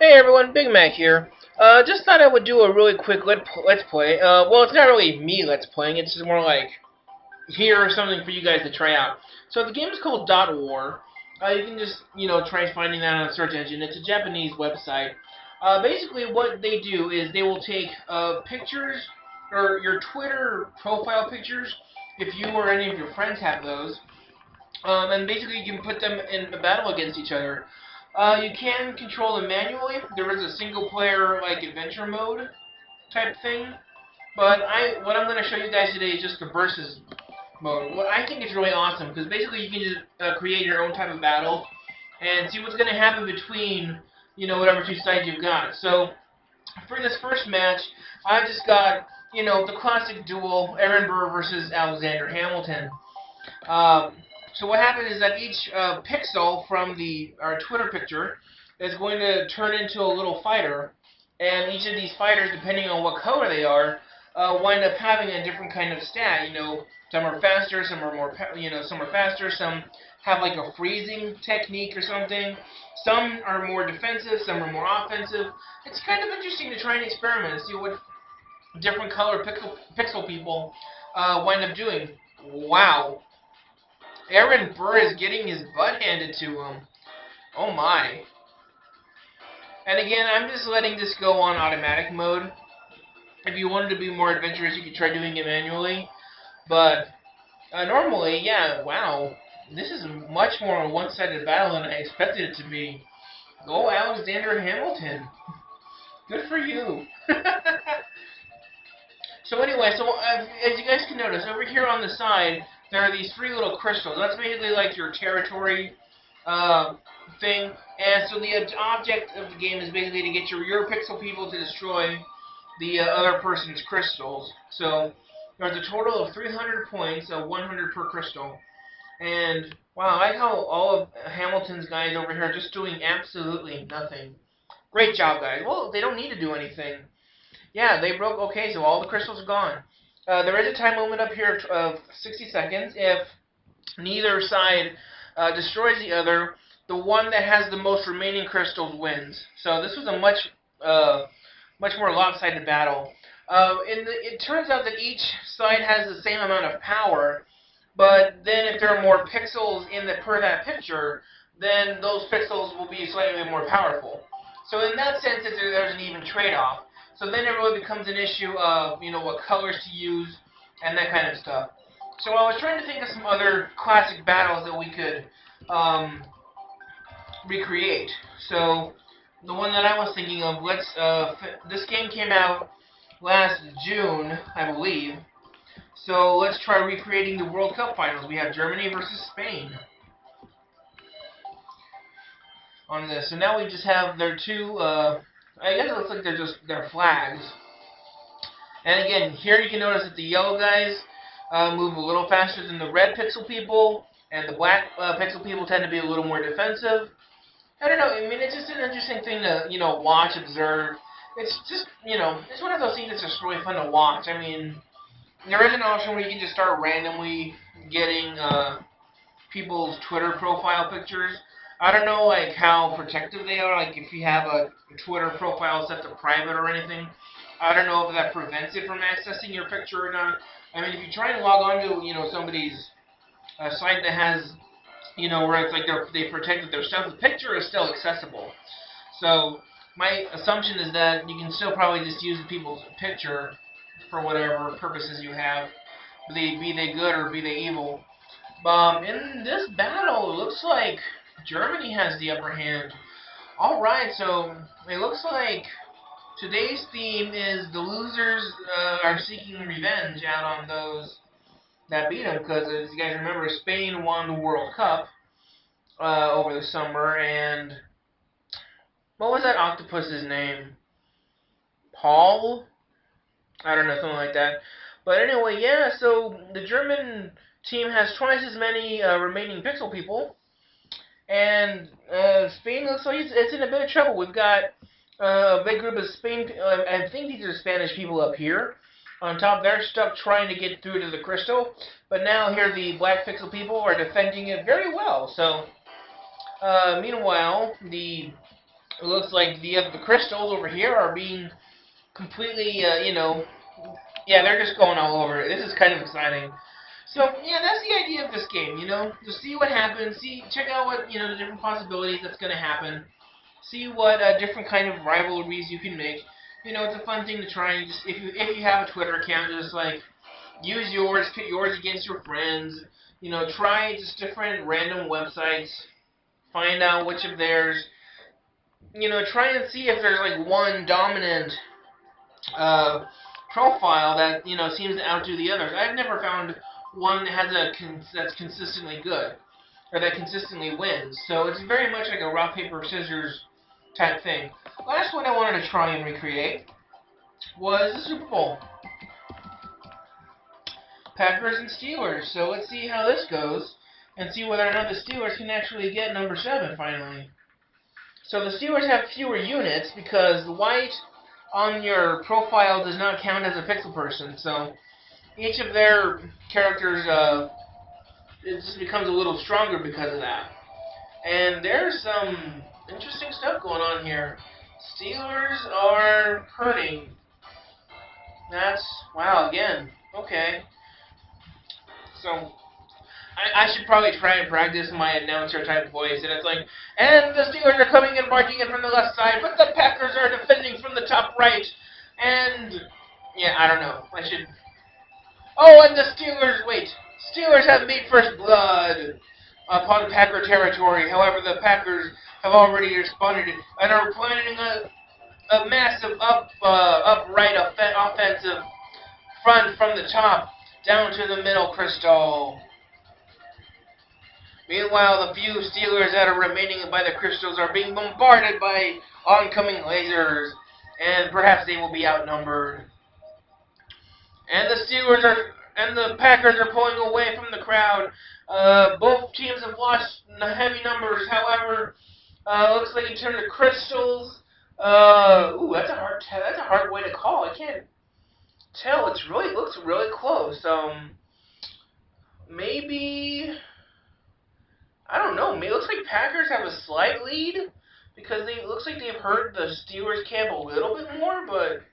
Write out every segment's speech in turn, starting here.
Hey everyone, Big Mac here. Just thought I would do a really quick let's play. Well, it's not really me let's playing, it's just more like here or something for you guys to try out. So the game is called DotWar. You can just, try finding that on a search engine. It's a Japanese website. Basically what they do is they will take pictures, or your Twitter profile pictures, if you or any of your friends have those, and basically you can put them in a battle against each other. You can control them manually. There is a single player like adventure mode type thing. But what I'm going to show you guys today is just the versus mode. What I think is really awesome because basically you can just create your own type of battle and see what's going to happen between whatever two sides you've got. So for this first match, I just got the classic duel: Aaron Burr versus Alexander Hamilton. Um, so what happens is that each pixel from our Twitter picture is going to turn into a little fighter, and each of these fighters, depending on what color they are, wind up having a different kind of stat. Some are faster, some are more, some are faster, some have like a freezing technique or something. Some are more defensive, some are more offensive. It's kind of interesting to try and experiment and see what different color pixel people wind up doing. Wow. Aaron Burr is getting his butt handed to him. Oh my. And again, I'm just letting this go on automatic mode. If you wanted to be more adventurous, you could try doing it manually. But normally, yeah, wow. This is much more a one-sided battle than I expected it to be. Go Alexander Hamilton. Good for you. So anyway, as you guys can notice, over here on the side, there are these three little crystals. That's basically like your territory thing. And so the object of the game is basically to get your pixel people to destroy the other person's crystals. So there's a total of 300 points, 100 per crystal. And wow, I like how all of Hamilton's guys over here are just doing absolutely nothing. Great job, guys. Well, they don't need to do anything. Yeah, they broke. Okay, so all the crystals are gone. There is a time limit up here of 60 seconds. If neither side destroys the other, the one that has the most remaining crystals wins. So this was a much more lopsided battle. It turns out that each side has the same amount of power, but then if there are more pixels per that picture, then those pixels will be slightly more powerful. So in that sense, there's an even trade-off. So then it really becomes an issue of, what colors to use and that kind of stuff. So I was trying to think of some other classic battles that we could recreate. So the one that I was thinking of, this game came out last June, I believe. So let's try recreating the World Cup finals. We have Germany versus Spain on this. So now we just have their two, I guess it looks like they're just their flags. And again, here you can notice that the yellow guys move a little faster than the red pixel people, and the black pixel people tend to be a little more defensive. I don't know, I mean, it's just an interesting thing to, watch, observe. It's just, it's one of those things that's just really fun to watch. I mean, there is an option where you can just start randomly getting people's Twitter profile pictures. I don't know, like, how protective they are, like, if you have a Twitter profile set to private or anything. I don't know if that prevents it from accessing your picture or not. I mean, if you try and log on to, somebody's site that has, where it's like they protected their stuff, the picture is still accessible. So, my assumption is that you can still probably just use people's picture for whatever purposes you have, be they good or be they evil. In this battle, it looks like Germany has the upper hand. Alright, so it looks like today's theme is the losers are seeking revenge out on those that beat them, because as you guys remember, Spain won the World Cup over the summer, and what was that octopus's name? Paul? I don't know, something like that. But anyway, yeah, so the German team has twice as many remaining pixel people. And Spain looks like it's in a bit of trouble. We've got a big group of Spain. I think these are Spanish people up here. On top, they're stuck trying to get through to the crystal. But now here the black pixel people are defending it very well. So, meanwhile, the It looks like the crystals over here are being completely, yeah, they're just going all over it. This is kind of exciting. So yeah, that's the idea of this game. Just see what happens. Check out what the different possibilities that's going to happen. See what different kind of rivalries you can make. It's a fun thing to try. And just if you have a Twitter account, just like use yours, pit yours against your friends. Try just different random websites. Find out which of theirs. Try and see if there's like one dominant uh, profile that seems to outdo the others. I've never found one that has that's consistently good or that consistently wins. So it's very much like a rock paper scissors type thing. Last one I wanted to try and recreate was the Super Bowl. Packers and Steelers. So let's see how this goes and see whether or not the Steelers can actually get number 7 finally. So the Steelers have fewer units because the white on your profile does not count as a pixel person. So each of their characters, it just becomes a little stronger because of that. And there's some interesting stuff going on here. Steelers are hurting. Wow, again. Okay. So I should probably try and practice my announcer type voice. And it's like, and the Steelers are coming and marching in from the left side, but the Packers are defending from the top right. And, yeah, I don't know. I should... Oh, and the Steelers have made first blood upon Packer territory. However, the Packers have already responded and are planning a massive upright offensive front from the top down to the middle crystal. Meanwhile, the few Steelers that are remaining by the crystals are being bombarded by oncoming lasers, and perhaps they will be outnumbered. And the Packers are pulling away from the crowd. Both teams have lost heavy numbers. However, looks like in terms of crystals, that's a hard way to call. I can't tell. It looks really close. Maybe I don't know. Maybe it looks like Packers have a slight lead because it looks like they've hurt the Steelers camp a little bit more, but.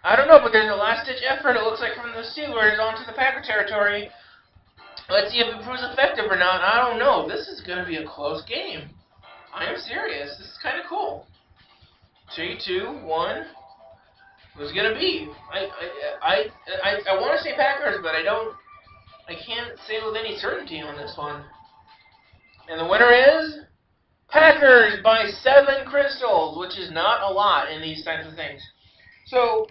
I don't know, but there's a last-ditch effort, it looks like, from the Steelers onto the Packer territory. Let's see if it proves effective or not. I don't know. This is going to be a close game. I am serious. This is kind of cool. 3, 2, 1. Who's going to be? I want to say Packers, but I can't say with any certainty on this one. And the winner is Packers by 7 crystals, which is not a lot in these types of things. So,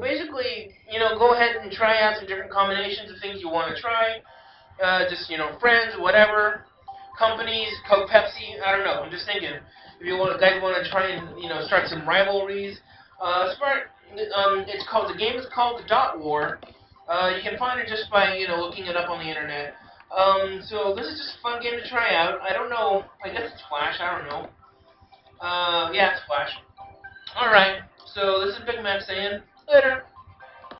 basically, go ahead and try out some different combinations of things you want to try. Just, friends, whatever. Companies, Coke, Pepsi, I don't know. I'm just thinking. If you guys want to try and, start some rivalries. The game is called DotWar. You can find it just by, looking it up on the internet. So this is just a fun game to try out. I don't know. I guess it's Flash. I don't know. Yeah, it's Flash. Alright. So this is Big Mac saying, later.